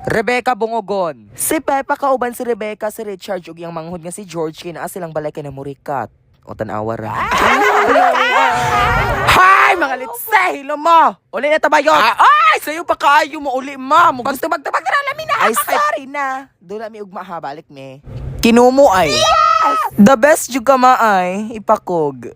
Rebecca Bungogon. Si Pepa kauban si Rebecca, si Richard ug iyang manghod nga si George kina silang balay kay na murikat. O tanawa ra. Hi mga litse, hilo mo. Uli na tabayon. Ay, sayo pa kaayo mo uli ma. Gusto magtabag na lamin na. Ay sorry na. Dula mi ugma ha balik me. Kinumo ay. Yes! The best jud ka maay ipakog.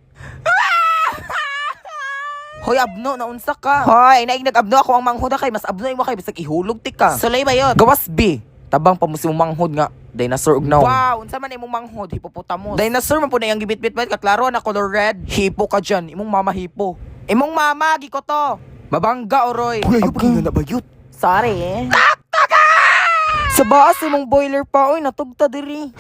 Hoy, abno, naunsa ka. Hoy, naig nag-abno ako ang manghod kay mas abno imo kay bisag ihulog ti ka. Sulay ba yun? Gawas B. Tabang pa mo si mong manghod nga. Dinosaur ug naon. Wow, unsa man imong manghod? Hippopotamus. Dinosaur man po na yung gibit-bit kaklaro na color red. Hipo ka dyan. Imong mama hipo. Imong mama, giko to. Mabangga, oroy. Uy, ayaw paghinga na bayot. Sorry. Taktaga! Sa baas imong boiler pa. Uy, natugta diri.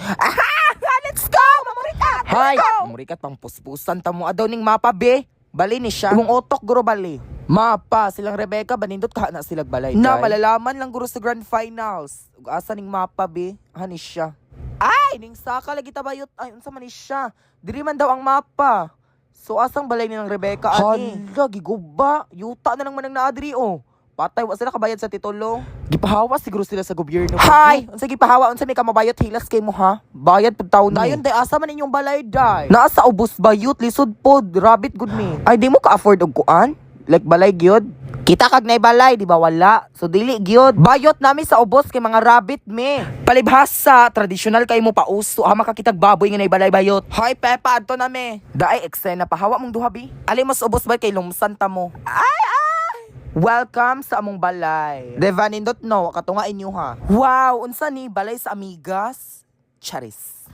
Let's go! Mamurikat! Hay! Mamurikat pang puspusan ta mo. Adaw ning mapa, be. Bali ni siya. Imong otok, guro bali. Mapa, silang Rebecca, banindot ka na silang balay. Na, malalaman lang guro sa grand finals. Ug asa ning mapa, be? Hanis siya. Ay, ning saka lagi tabayot. Ay, unsa man ni siya? Diri man daw ang mapa. So, asang balay ni ng Rebecca, ani? Hala, giguba. Yuta na lang man ang naadri, oh. Patay, wa sila kabayad sa titulo. Gipahawa siguro sila sa gobyerno. Hay! Unsa gipahawa? Unsa may kamabayot hilas kay mo, ha? Bayad pud taon. Dayon, day, asa man inyong balay, day? Naasa ubos bayot, lisod pod, rabbit good me. Ay, di mo ka-afford og kuan? Like balay gyud? Kita kag nay balay, di ba wala? So dili gyud. Bayot nami sa ubos kay mga rabbit me. Palibhasa, tradisyonal kay mo pauso ha makakitag baboy nga nay balay bayot. Hoy Pepa, adto na me. Daay eksena pahawa mong duha bi. Ali mas ubos ba kay lumsan ta mo. Ay! Welcome sa among balay. Deva nindot no, katunga inyo ha. Wow, unsa ni balay sa amigas? Charis.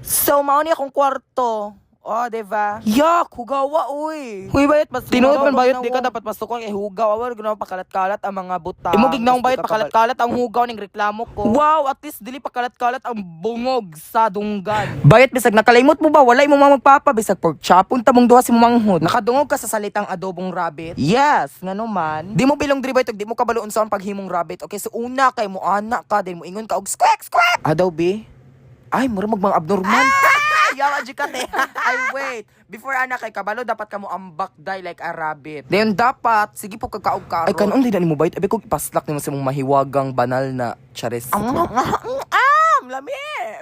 So mao ni akong kwarto. Oh, diba? Yak, hugawa, uy. Huy, bayot, mas tinuod man bayot, di ka dapat masukon kay hugaw. Awal, ginawa pakalat-kalat ang mga buta. Imugig na akong bayot, pakalat-kalat ang hugaw ng reklamo ko. Wow, at least dili pakalat-kalat ang bungog sa dunggan. Bayot, bisag nakalimot mo ba? Wala mo magpapa, bisag pork chop. Punta mong duha si manghod. Nakadungog ka sa salitang adobong rabbit? Yes, nga naman. Di mo bilong diri bayot, di mo kabaloon sa paghimong rabbit. Okay, so una kay mo anak ka, di mo ingon ka og squawk, squawk. Adobe? Ay, mura mga abnormal. Yawa jikate. Ay wait. Before anak kay kabalo dapat kamo ambak die like a rabbit. Then dapat sige po kakaog ka. Ay kanon di na nimo bayt. Abi ko ipaslak nimo sa mong mahiwagang banal na charis. Lami.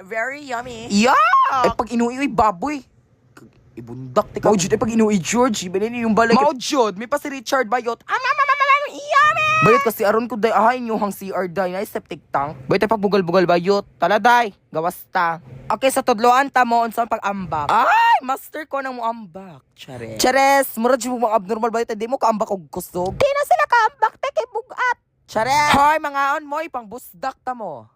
Very yummy. Yeah. Ay pag inuwi baboy. Ibundak ti ka. Maujud ay pag inuwi George, ibili ni yung balay. Maujud, may pa si Richard bayot. Yummy. Bayot kasi aron ko day ahay nyo hang CR day na septic tank. Bayot ay pagbugal-bugal bayot. Tala day, gawas ta. Okay, sa tudloan ta mo unsa pag-ambak. Ay, master ko nang mo ambak. Chares, murad mo mga abnormal bayot, di mo kaambak og kusog. Di na sila kaambak te kay bugat. Chares. Hoy, mga on moy pang busdak ta mo.